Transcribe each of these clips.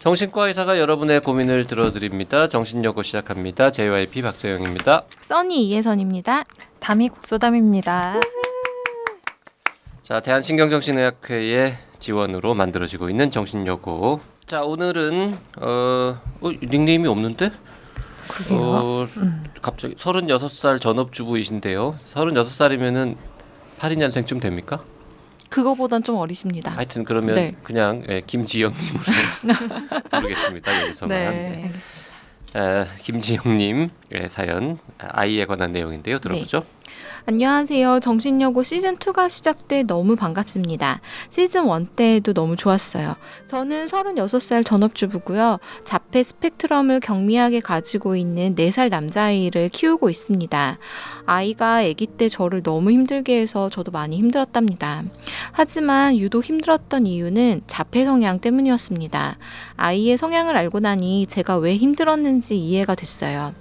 정신과 의사가 여러분의 고민을 들어드립니다. 정신여고 시작합니다. JYP 박재영입니다. 써니 이혜선입니다. 담이 국소담입니다. 자, 대한신경정신의학회의 지원으로 만들어지고 있는 정신여고. 자, 오늘은 닉네임이 없는데? 갑자기 36살 전업주부이신데요. 36살이면은 82년생쯤 됩니까? 그거보단 좀 어리십니다. 하여튼 그러면 네. 그냥 김지영님으로 부르겠습니다. 여기서만. 네. 김지영님의 사연, 아이에 관한 내용인데요. 들어보죠. 안녕하세요. 정신여고 시즌2가 시작돼 너무 반갑습니다. 시즌1 때에도 너무 좋았어요. 저는 36살 전업주부고요. 자폐 스펙트럼을 경미하게 가지고 있는 4살 남자아이를 키우고 있습니다. 아이가 아기 때 저를 너무 힘들게 해서 저도 많이 힘들었답니다. 하지만 유독 힘들었던 이유는 자폐 성향 때문이었습니다. 아이의 성향을 알고 나니 제가 왜 힘들었는지 이해가 됐어요.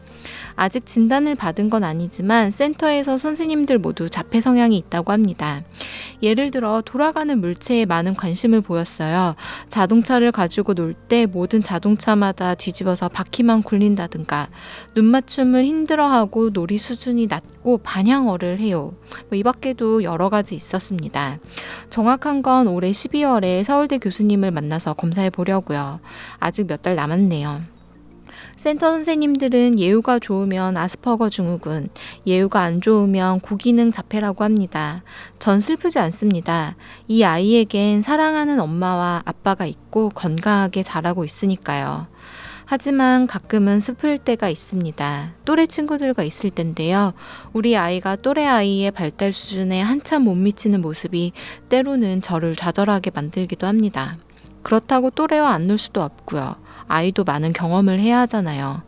아직 진단을 받은 건 아니지만 센터에서 선생님들 모두 자폐 성향이 있다고 합니다. 예를 들어 돌아가는 물체에 많은 관심을 보였어요. 자동차를 가지고 놀 때 모든 자동차마다 뒤집어서 바퀴만 굴린다든가 눈 맞춤을 힘들어하고 놀이 수준이 낮고 반향어를 해요. 이 밖에도 여러 가지 있었습니다. 정확한 건 올해 12월에 서울대 교수님을 만나서 검사해 보려고요. 아직 몇 달 남았네요. 센터 선생님들은 예후가 좋으면 아스퍼거 증후군, 예후가 안 좋으면 고기능 자폐라고 합니다. 전 슬프지 않습니다. 이 아이에겐 사랑하는 엄마와 아빠가 있고 건강하게 자라고 있으니까요. 하지만 가끔은 슬플 때가 있습니다. 또래 친구들과 있을 텐데요. 우리 아이가 또래 아이의 발달 수준에 한참 못 미치는 모습이 때로는 저를 좌절하게 만들기도 합니다. 그렇다고 또래와 안 놀 수도 없고요. 아이도 많은 경험을 해야 하잖아요.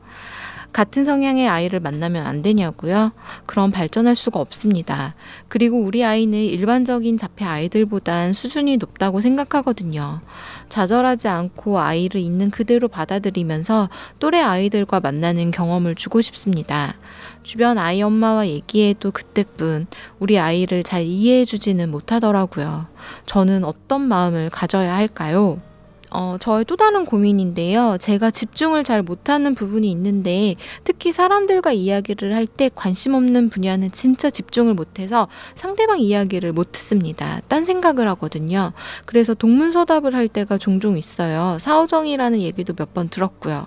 같은 성향의 아이를 만나면 안 되냐고요? 그럼 발전할 수가 없습니다. 그리고 우리 아이는 일반적인 자폐 아이들보단 수준이 높다고 생각하거든요. 좌절하지 않고 아이를 있는 그대로 받아들이면서 또래 아이들과 만나는 경험을 주고 싶습니다. 주변 아이 엄마와 얘기해도 그때뿐 우리 아이를 잘 이해해주지는 못하더라고요. 저는 어떤 마음을 가져야 할까요? 저의 또 다른 고민인데요. 제가 집중을 잘 못하는 부분이 있는데 특히 사람들과 이야기를 할 때 관심 없는 분야는 진짜 집중을 못해서 상대방 이야기를 못 듣습니다. 딴 생각을 하거든요. 그래서 동문서답을 할 때가 종종 있어요. 사오정이라는 얘기도 몇 번 들었고요.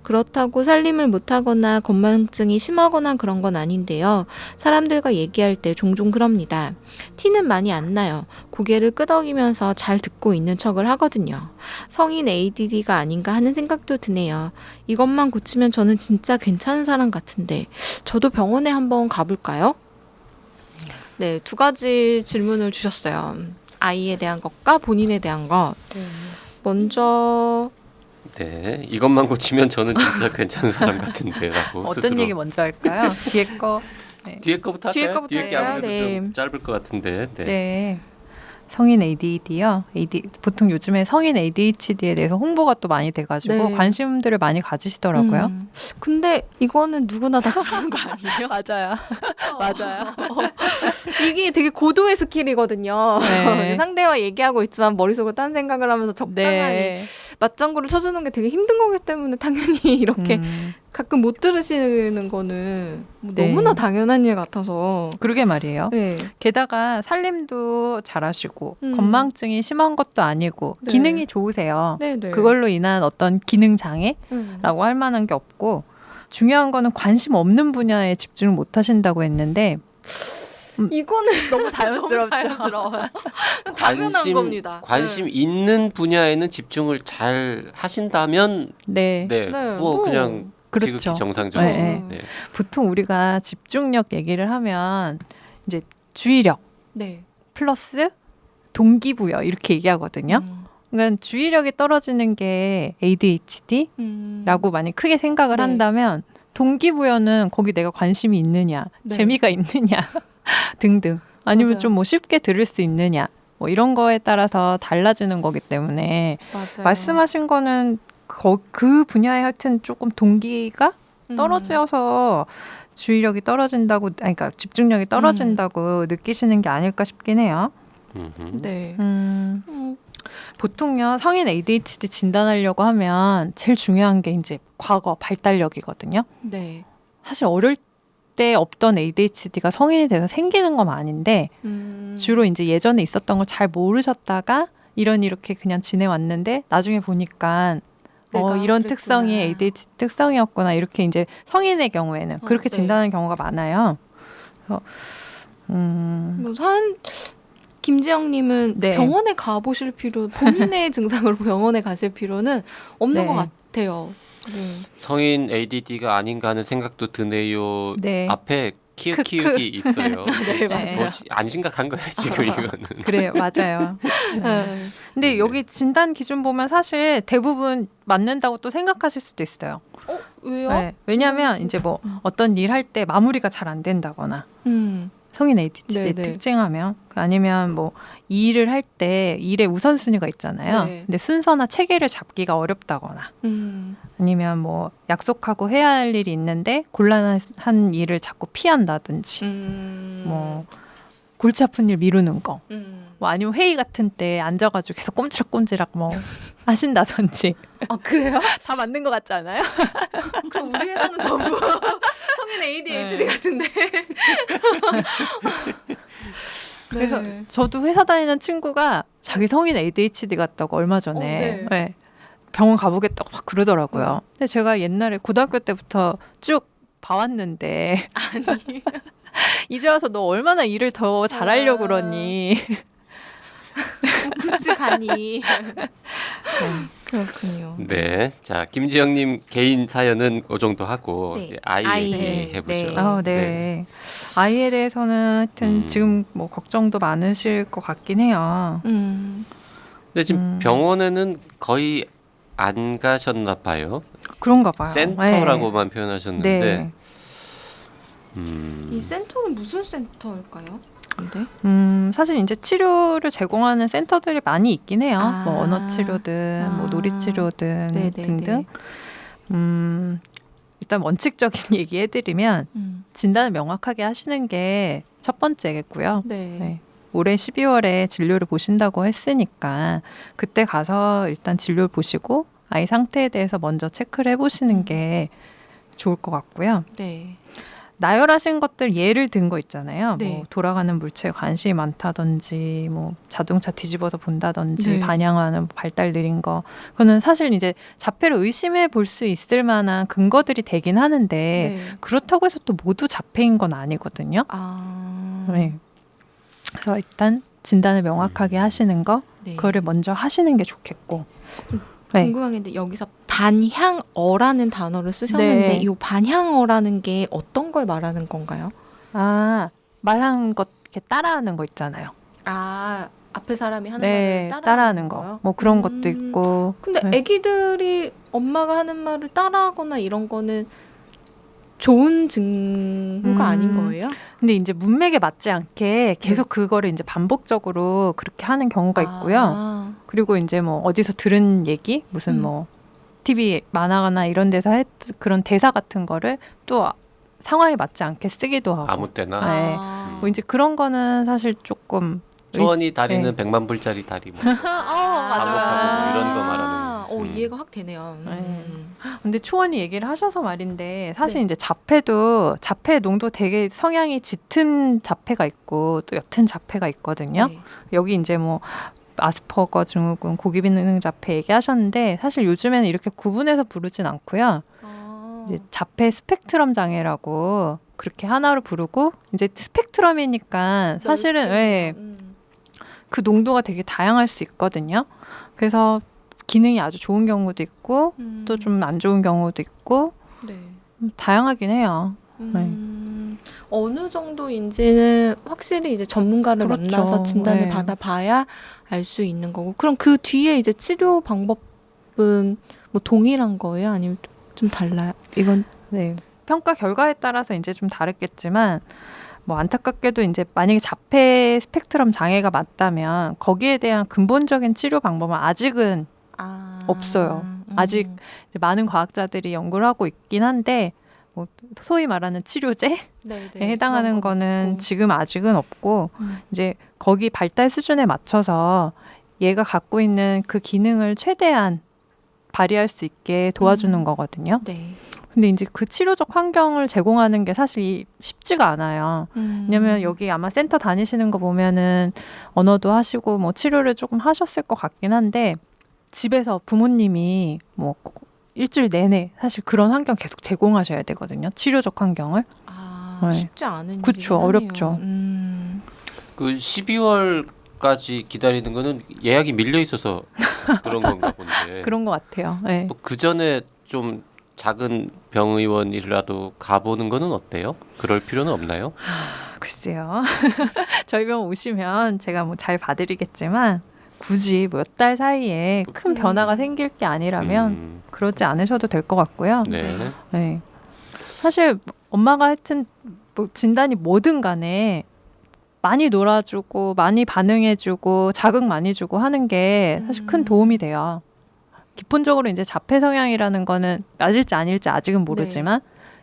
그렇다고 살림을 못하거나 건망증이 심하거나 그런 건 아닌데요. 사람들과 얘기할 때 종종 그럽니다. 티는 많이 안 나요. 고개를 끄덕이면서 잘 듣고 있는 척을 하거든요. 성인 ADD가 아닌가 하는 생각도 드네요. 이것만 고치면 저는 진짜 괜찮은 사람 같은데 저도 병원에 한번 가볼까요? 네, 2가지 질문을 주셨어요. 아이에 대한 것과 본인에 대한 것. 먼저 네, 이것만 고치면 저는 진짜 괜찮은 사람 같은데라고 어떤 스스로. 얘기 먼저 할까요? 뒤에 거. 뒤에 거부터 할까요? 뒤에 거부터 뒤에 게 할까요? 아무래도 네. 좀 짧을 것 같은데. 네. 성인 ADD요. 보통 요즘에 성인 ADHD에 대해서 홍보가 또 많이 돼가지고 네. 관심들을 많이 가지시더라고요. 근데 이거는 누구나 다 그런 거 아니에요? 맞아요. 맞아요. 이게 되게 고도의 스킬이거든요. 네. 상대와 얘기하고 있지만 머릿속으로 딴 생각을 하면서 적당한 네. 맞장구를 쳐주는 게 되게 힘든 거기 때문에 당연히 이렇게 가끔 못 들으시는 거는 네. 너무나 당연한 일 같아서. 그러게 말이에요. 네. 게다가 살림도 잘하시고 음. 건망증이 심한 것도 아니고 네. 기능이 좋으세요. 네네. 그걸로 인한 어떤 기능 장애라고 할 만한 게 없고 중요한 거는 관심 없는 분야에 집중을 못 하신다고 했는데 이거는 너무 자연스럽죠. 너무 자연스러워요. 당연한 겁니다. 관심 있는 분야에는 집중을 잘 하신다면 네. 네, 네, 뭐 뭐. 그냥 그렇죠. 지극히 정상적으로. 네, 네. 보통 우리가 집중력 얘기를 하면 이제 주의력 네. 플러스 동기부여 이렇게 얘기하거든요. 그러니까 주의력이 떨어지는 게 ADHD라고 많이 크게 생각을 네. 한다면 동기부여는 거기 내가 관심이 있느냐, 네. 재미가 있느냐 등등 아니면 맞아요. 좀 뭐 쉽게 들을 수 있느냐 뭐 이런 거에 따라서 달라지는 거기 때문에 맞아요. 말씀하신 거는 그 분야에 하여튼 조금 동기가 떨어져서 주의력이 떨어진다고, 아니, 그러니까 집중력이 떨어진다고 느끼시는 게 아닐까 싶긴 해요. 네. 보통요 성인 ADHD 진단하려고 하면 제일 중요한 게 이제 과거 발달력이거든요. 네. 사실 어릴 때 없던 ADHD가 성인이 돼서 생기는 건 아닌데 주로 이제 예전에 있었던 걸 잘 모르셨다가 이렇게 그냥 지내왔는데 나중에 보니까 내가 이런 그랬구나. 특성이 ADHD 특성이었구나 이렇게 이제 성인의 경우에는 그렇게 네. 진단하는 경우가 많아요. 그래서 김지영님은 네. 병원에 가보실 본인의 증상으로 병원에 가실 필요는 없는 네. 것 같아요. 성인 ADD가 아닌가 하는 생각도 드네요. 네. 앞에 키읔키읔이 있어요. 네, 맞아요. 뭐지? 안 심각한 거야 지금 이거는. 그래요, 맞아요. 근데 네. 여기 진단 기준 보면 사실 대부분 맞는다고 또 생각하실 수도 있어요. 왜요? 네, 왜냐하면 이제 뭐 어떤 일 할 때 마무리가 잘 안 된다거나 성인 ADHD 네네. 특징하면 아니면 뭐 일을 할 때 일의 우선순위가 있잖아요. 네. 근데 순서나 체계를 잡기가 어렵다거나 아니면 뭐 약속하고 해야 할 일이 있는데 곤란한 일을 자꾸 피한다든지 뭐 골치 아픈 일 미루는 거. 뭐 아니면 회의 같은 때 앉아가지고 계속 꼼지락꼼지락 뭐 하신다든지. 아 그래요? 다 맞는 것 같지 않아요? 그럼 우리 회사는 전부 성인 ADHD 네. 같은데. 그래서 저도 회사 다니는 친구가 자기 성인 ADHD 같다고 얼마 전에 네. 네, 병원 가보겠다고 막 그러더라고요. 근데 제가 옛날에 고등학교 때부터 쭉 봐왔는데 아니. 이제 와서 너 얼마나 일을 더 잘하려고 아. 그러니. 굳이 가니. 그렇군요. 네, 자 김지영님 개인 사연은 이 정도 하고 네. 이제 아이 아이. 얘기 해보죠. 네. 네. 아이에 대해서는 하여튼 지금 뭐 걱정도 많으실 것 같긴 해요. 근데 지금 병원에는 거의 안 가셨나 봐요. 그런가 봐요. 센터라고만 표현하셨는데. 네. 이 센터는 무슨 센터일까요? 근데? 사실 이제 치료를 제공하는 센터들이 많이 있긴 해요. 아. 뭐 언어 치료든 뭐 놀이 치료든 네네네. 등등. 일단 원칙적인 얘기 해드리면 진단을 명확하게 하시는 게 첫 번째겠고요. 네. 네. 올해 12월에 진료를 보신다고 했으니까 그때 가서 일단 진료를 보시고 아이 상태에 대해서 먼저 체크를 해보시는 게 좋을 것 같고요. 네. 나열하신 것들 예를 든 거 있잖아요. 네. 뭐 돌아가는 물체에 관심이 많다든지 뭐 자동차 뒤집어서 본다든지 네. 반향하는 발달 느린 거. 그거는 사실 이제 자폐를 의심해 볼 수 있을 만한 근거들이 되긴 하는데 네. 그렇다고 해서 또 모두 자폐인 건 아니거든요. 네. 그래서 일단 진단을 명확하게 하시는 거 네. 그거를 먼저 하시는 게 좋겠고. 네. 궁금한 게 있는데 여기서 반향어라는 단어를 쓰셨는데 네. 이 반향어라는 게 어떤 걸 말하는 건가요? 말한 것 이렇게 따라하는 거 있잖아요. 앞에 사람이 하는 네, 말을 따라하는 거. 거요? 뭐 그런 것도 있고. 근데 네. 아기들이 엄마가 하는 말을 따라하거나 이런 거는 좋은 증후가 아닌 거예요? 근데 이제 문맥에 맞지 않게 계속 그거를 이제 반복적으로 그렇게 하는 경우가 있고요. 그리고 이제 뭐 어디서 들은 얘기, 무슨 뭐 TV 만화나 이런 데서 그런 대사 같은 거를 또 상황에 맞지 않게 쓰기도 하고. 아무 때나. 네. 뭐 이제 그런 거는 사실 조금 초원이 다리는 네. 100만 불짜리 다리 뭐. 맞아. 뭐 이런 거 말하는. 이해가 확 되네요. 네. 근데 초원이 얘기를 하셔서 말인데 사실 네. 이제 자폐 농도 되게 성향이 짙은 자폐가 있고 또 옅은 자폐가 있거든요. 네. 여기 이제 뭐 아스퍼거 증후군, 고기비능 자폐 얘기하셨는데 사실 요즘에는 이렇게 구분해서 부르진 않고요. 이제 자폐 스펙트럼 장애라고 그렇게 하나로 부르고 이제 스펙트럼이니까 사실은 그 농도가 되게 다양할 수 있거든요. 그래서 기능이 아주 좋은 경우도 있고 또 좀 안 좋은 경우도 있고 네. 다양하긴 해요. 어느 정도인지는 확실히 이제 전문가를 그렇죠. 만나서 진단을 네. 받아봐야 알 수 있는 거고. 그럼 그 뒤에 이제 치료 방법은 뭐 동일한 거예요? 아니면 좀 달라요? 이건 네. 평가 결과에 따라서 이제 좀 다르겠지만 뭐 안타깝게도 이제 만약에 자폐 스펙트럼 장애가 맞다면 거기에 대한 근본적인 치료 방법은 아직은 없어요. 아직 이제 많은 과학자들이 연구를 하고 있긴 한데 뭐 소위 말하는 치료제에 해당하는 거는 지금 아직은 없고 이제 거기 발달 수준에 맞춰서 얘가 갖고 있는 그 기능을 최대한 발휘할 수 있게 도와주는 거거든요. 네. 근데 이제 그 치료적 환경을 제공하는 게 사실 쉽지가 않아요. 왜냐면 여기 아마 센터 다니시는 거 보면은 언어도 하시고 뭐 치료를 조금 하셨을 것 같긴 한데 집에서 부모님이 뭐 일주일 내내 사실 그런 환경 계속 제공하셔야 되거든요. 치료적 환경을. 네. 쉽지 않은 그쵸, 일이긴 하네요. 어렵죠. 그 12월까지 기다리는 거는 예약이 밀려 있어서 그런 건가 본데. 그런 것 같아요. 네. 그 전에 좀 작은 병의원이라도 가보는 거는 어때요? 그럴 필요는 없나요? 글쎄요. 저희 병원 오시면 제가 뭐 잘 봐드리겠지만 굳이 몇 달 사이에 큰 변화가 생길 게 아니라면 그러지 않으셔도 될 것 같고요. 네. 네. 사실 엄마가 하여튼 뭐 진단이 뭐든 간에 많이 놀아주고 많이 반응해주고 자극 많이 주고 하는 게 사실 큰 도움이 돼요. 기본적으로 이제 자폐 성향이라는 거는 맞을지 아닐지 아직은 모르지만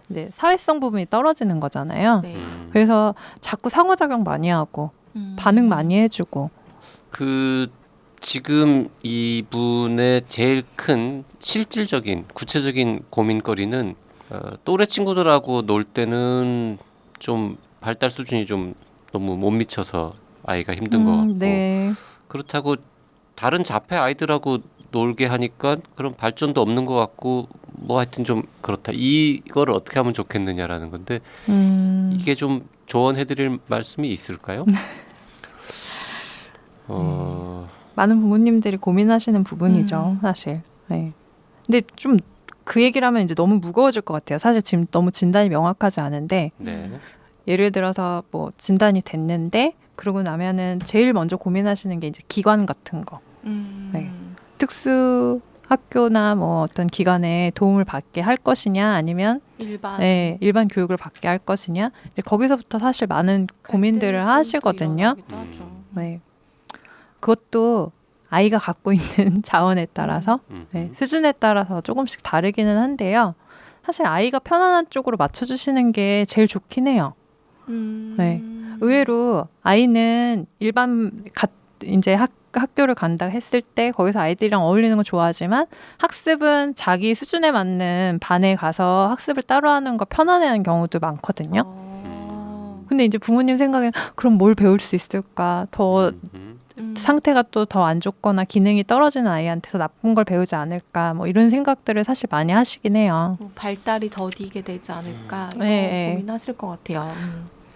이제 사회성 부분이 떨어지는 거잖아요. 네. 그래서 자꾸 상호작용 많이 하고 반응 많이 해주고. 그 지금 이분의 제일 큰 실질적인 구체적인 고민거리는 또래 친구들하고 놀 때는 좀 발달 수준이 좀 너무 못 미쳐서 아이가 힘든 것 같고 네. 그렇다고 다른 자폐 아이들하고 놀게 하니까 그런 발전도 없는 것 같고 뭐 하여튼 좀 그렇다. 이거를 어떻게 하면 좋겠느냐라는 건데 이게 좀 조언해드릴 말씀이 있을까요? 많은 부모님들이 고민하시는 부분이죠, 사실. 네. 근데 좀 그 얘기를 하면 이제 너무 무거워질 것 같아요. 사실 지금 너무 진단이 명확하지 않은데 네. 예를 들어서 뭐 진단이 됐는데 그러고 나면은 제일 먼저 고민하시는 게 이제 기관 같은 거. 네. 특수 학교나 뭐 어떤 기관에 도움을 받게 할 것이냐 아니면 일반 교육을 받게 할 것이냐 이제 거기서부터 사실 많은 고민들을 하시거든요. 네. 그것도 아이가 갖고 있는 자원에 따라서 수준에 따라서 조금씩 다르기는 한데요. 사실 아이가 편안한 쪽으로 맞춰주시는 게 제일 좋긴 해요. 네. 의외로 아이는 일반 이제 학교를 간다 했을 때 거기서 아이들이랑 어울리는 거 좋아하지만 학습은 자기 수준에 맞는 반에 가서 학습을 따로 하는 거 편안해하는 경우도 많거든요. 근데 이제 부모님 생각엔 그럼 뭘 배울 수 있을까? 더 상태가 또 더 안 좋거나 기능이 떨어지는 아이한테서 나쁜 걸 배우지 않을까? 뭐 이런 생각들을 사실 많이 하시긴 해요. 발달이 더디게 되지 않을까 이런 고민하실 것 같아요.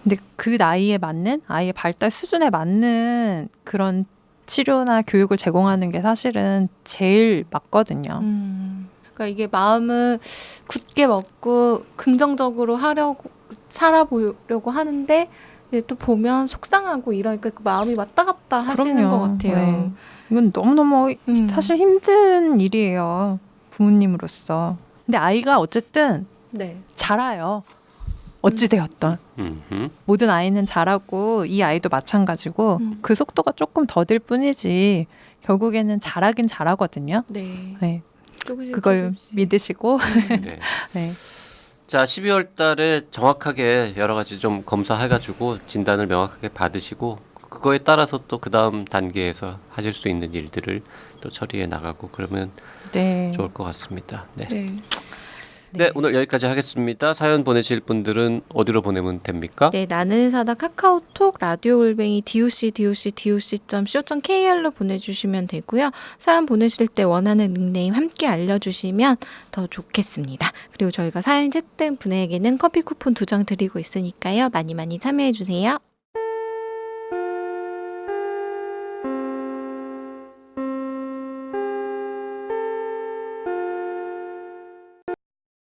근데 그 나이에 맞는 아이의 발달 수준에 맞는 그런 치료나 교육을 제공하는 게 사실은 제일 맞거든요. 그러니까 이게 마음을 굳게 먹고 긍정적으로 살아보려고 하는데 또 보면 속상하고 이러니까 그 마음이 왔다 갔다 하시는 것 같아요. 네. 이건 너무너무 사실 힘든 일이에요. 부모님으로서. 근데 아이가 어쨌든 잘해요. 어찌되었던. 모든 아이는 잘하고 이 아이도 마찬가지고 그 속도가 조금 더딜 뿐이지 결국에는 잘하긴 잘하거든요. 네. 그걸 믿으시고. 네. 자, 12월 달에 정확하게 여러 가지 좀 검사해가지고 진단을 명확하게 받으시고 그거에 따라서 또 그 다음 단계에서 하실 수 있는 일들을 또 처리해 나가고 그러면 좋을 것 같습니다. 네, 오늘 여기까지 하겠습니다. 사연 보내실 분들은 어디로 보내면 됩니까? 네, 나는 사다 카카오톡 라디오 골뱅이 doc.co.kr로 보내주시면 되고요. 사연 보내실 때 원하는 닉네임 함께 알려주시면 더 좋겠습니다. 그리고 저희가 사연 채택된 분에게는 커피 쿠폰 2장 드리고 있으니까요. 많이 많이 참여해주세요.